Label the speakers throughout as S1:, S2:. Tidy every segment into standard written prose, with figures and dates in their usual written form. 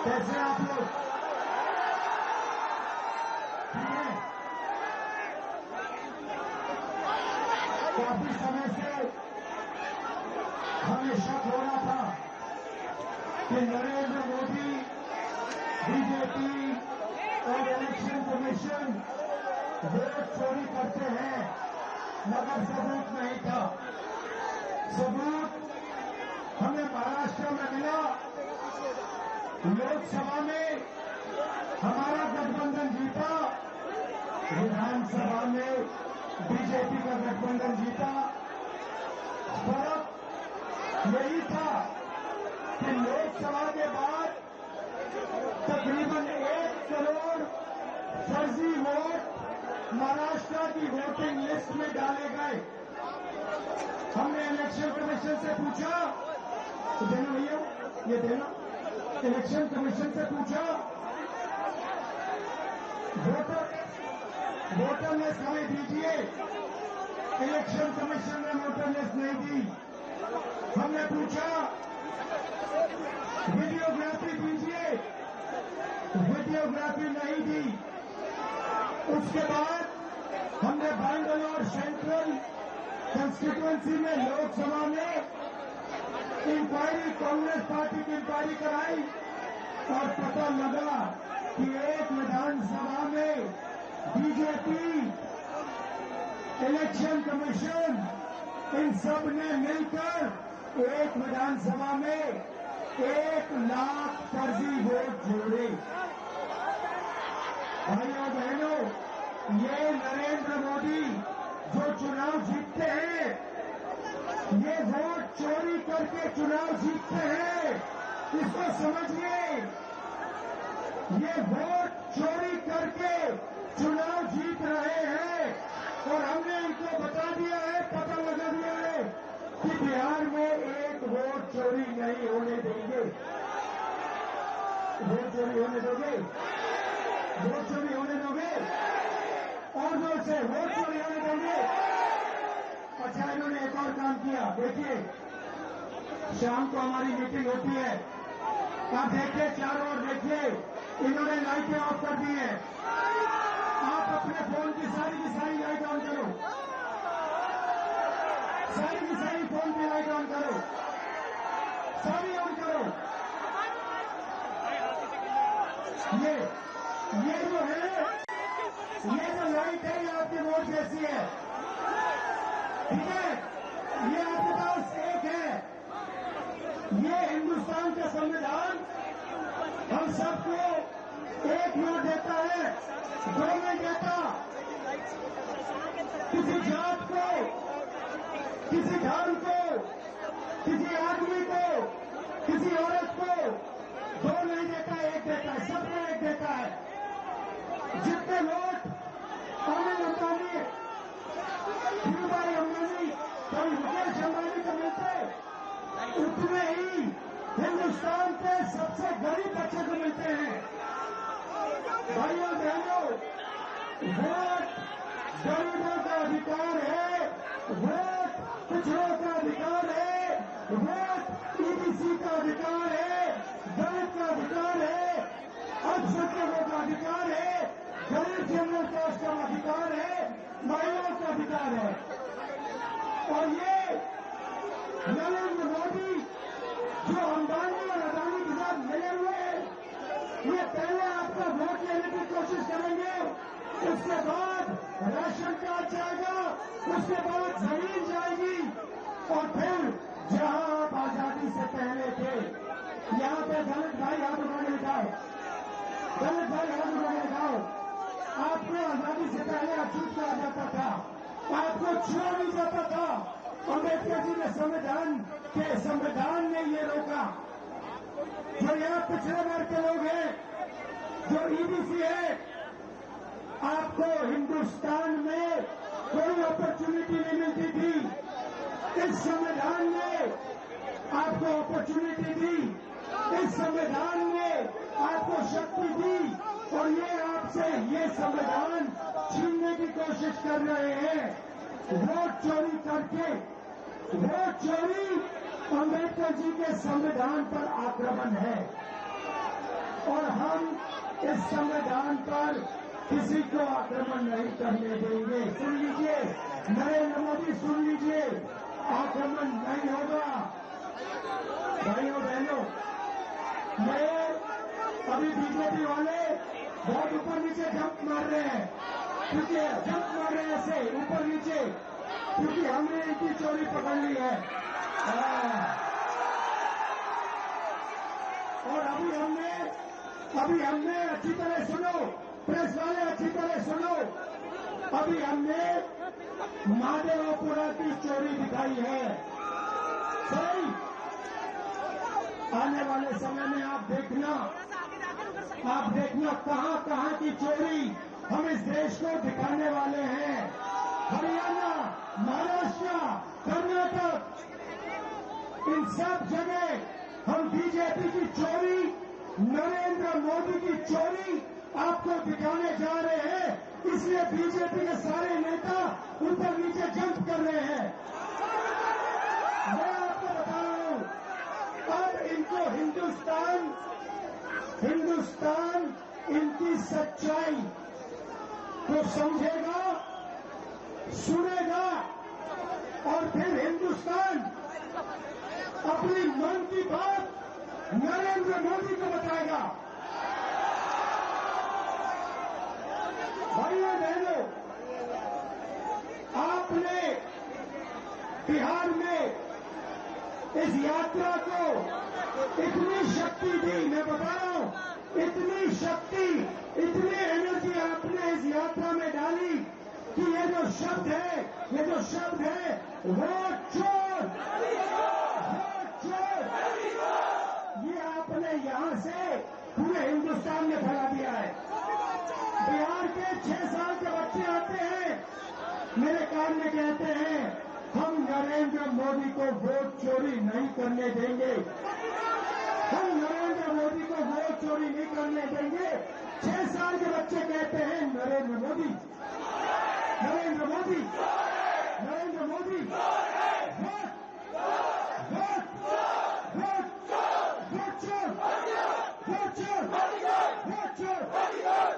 S1: कैसे आप लोग ठीक है? काफी समय से हमें शक हो रहा था कि नरेंद्र मोदी, बीजेपी और इलेक्शन कमीशन वोट चोरी करते हैं, मगर सबूत नहीं था। सबूत हमें महाराष्ट्र में मिला। लोकसभा में हमारा गठबंधन जीता, विधानसभा में बीजेपी का गठबंधन जीता। फर्क यही था कि लोकसभा के बाद तकरीबन 1 करोड़ फर्जी वोट महाराष्ट्र की वोटिंग लिस्ट में डाले गए। हमने इलेक्शन कमीशन से पूछा, तो देना भैया, ये देना। इलेक्शन कमीशन से पूछा, वोटर लिस्ट हमें दीजिए। इलेक्शन कमीशन ने वोटर लिस्ट नहीं दी। हमने पूछा वीडियोग्राफी दीजिए, वीडियोग्राफी नहीं दी। उसके बाद हमने बैंगलोर सेंट्रल कंस्टिट्यूएंसी में लोकसभा में इंक्वायरी, कांग्रेस पार्टी की इंक्वायरी कराई और पता लगा कि एक विधानसभा में बीजेपी, इलेक्शन कमीशन, इन सब ने मिलकर एक विधानसभा में 1 लाख फर्जी वोट जोड़े। भाइयों बहनों, ये नरेंद्र मोदी जो चुनाव जीतते हैं, ये वोट चोरी करके चुनाव जीतते हैं, इसको समझिए। ये वोट चोरी करके चुनाव जीत रहे हैं और हमने इनको बता दिया है, पता लगा दिया है कि बिहार में एक वोट चोरी नहीं होने देंगे। वोट चोरी होने दोगे? वोट चोरी होने दोगे? और जोर से, वोट चोरी होने देंगे? अच्छा, इन्होंने एक और काम किया। देखिए, शाम को हमारी मीटिंग होती है, आप देखिए, चारों ओर देखिए, इन्होंने लाइटें ऑफ कर दी हैं। आप अपने फोन की सारी लाइट ऑन करो, सारी की सारी फोन की लाइट ऑन करो, सारी ऑन करो। ये जो है, ये जो लाइट है, ये आपकी वोट जैसी है, ठीक है? ये आपके पास एक है। ये हिंदुस्तान का संविधान हम सबको एक वोट देता है, 2 नहीं देता। किसी जात को, किसी धर्म को, किसी आदमी को, किसी औरत को 2 नहीं देता, 1 देता है, सबको 1 देता है। जितने वोट अनिल अंबानी, धीरूभाई अंबानी, कभी मुकेश अंबानी को मिलते, उतने ही हिंदुस्तान के सबसे गरीब बच्चे को मिलते हैं। भाइयों बहनों, वोट गरीबों का अधिकार है, वोट पिछड़ों का अधिकार है, वोट ईबीसी का अधिकार है, दलित का अधिकार है, अल्पसंख्यकों का अधिकार है, गरीब जनरल कास्ट का अधिकार है, महिलाओं का अधिकार है। और ये नरेंद्र मोदी जो अंबानी और अदानी के साथ मिले हुए हैं, ये पहले आपका वोट लेने की कोशिश करेंगे, उसके बाद राशन कार्ड जाएगा, उसके बाद जमीन जाएगी, और फिर जहां आप आजादी से पहले थे, यहां पे दलित भाई हाथ उठाने दिखाओ, दलित भाई हाथ उठाने दिखाओ। आपको आजादी से पहले अछूत कहा जाता था, आपको छुआ नहीं जाता था। अम्बेडकर जी ने संविधान ने ये रोका। जो यहाँ पिछड़े वर्ग के लोग हैं, जो ईबीसी है, आपको हिंदुस्तान में कोई अपॉर्चुनिटी नहीं मिलती थी। इस संविधान ने आपको अपॉर्चुनिटी दी, इस संविधान ने आपको शक्ति दी, और ये आपसे ये संविधान छीनने की कोशिश कर रहे हैं, वोट चोरी करके। वोट चोरी अम्बेडकर जी के संविधान पर आक्रमण है। और हम इस संविधान पर किसी को आक्रमण नहीं करने देंगे। सुन लीजिए नरेंद्र मोदी, सुन लीजिए, आक्रमण नहीं होगा। भाइयों बहनों, मैं अभी बीजेपी वाले बहुत ऊपर नीचे जंप मार रहे हैं, क्योंकि जंप मार रहे हैं ऐसे ऊपर नीचे, क्योंकि हमने इनकी चोरी पकड़ ली है। और अभी हमने अच्छी तरह सुनो, प्रेस वाले अच्छी तरह सुनो, अभी हमने महादेवपुरा की चोरी दिखाई है। सही, आने वाले समय में आप देखना कहां की चोरी हम इस देश को दिखाने वाले हैं। हरियाणा, महाराष्ट्र, कर्नाटक, इन सब जगह हम बीजेपी की चोरी, नरेंद्र मोदी की चोरी आपको दिखाने जा रहे हैं। इसलिए बीजेपी के सारे नेता ऊपर नीचे जंप कर रहे हैं। मैं आपको बता रहा हूं, अब इनको हिंदुस्तान इनकी सच्चाई को समझेगा, सुनेगा, और फिर हिंदुस्तान अपनी मन की बात नरेंद्र मोदी को बताएगा। भाइयों बहनों, आपने बिहार में इस यात्रा को इतनी शक्ति दी, मैं बता रहा हूं, इतनी शक्ति, इतनी एनर्जी आपने इस यात्रा में डाली कि ये जो शब्द है वोट चोर, ये आपने यहां से पूरे हिंदुस्तान में फैला दिया है। बिहार के 6 साल के बच्चे आते हैं, मेरे कान में कहते हैं हम नरेंद्र मोदी को वोट चोरी नहीं करने देंगे, हम नरेंद्र मोदी को वोट चोरी नहीं करने देंगे। 6 साल के बच्चे कहते हैं Narendra Modi, Narendra Modi, Narendra Modi, vote vote vote vote चोर, वोट चोर, वोट चोर,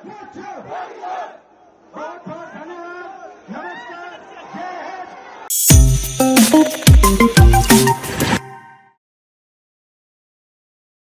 S1: वोट चोर, वोट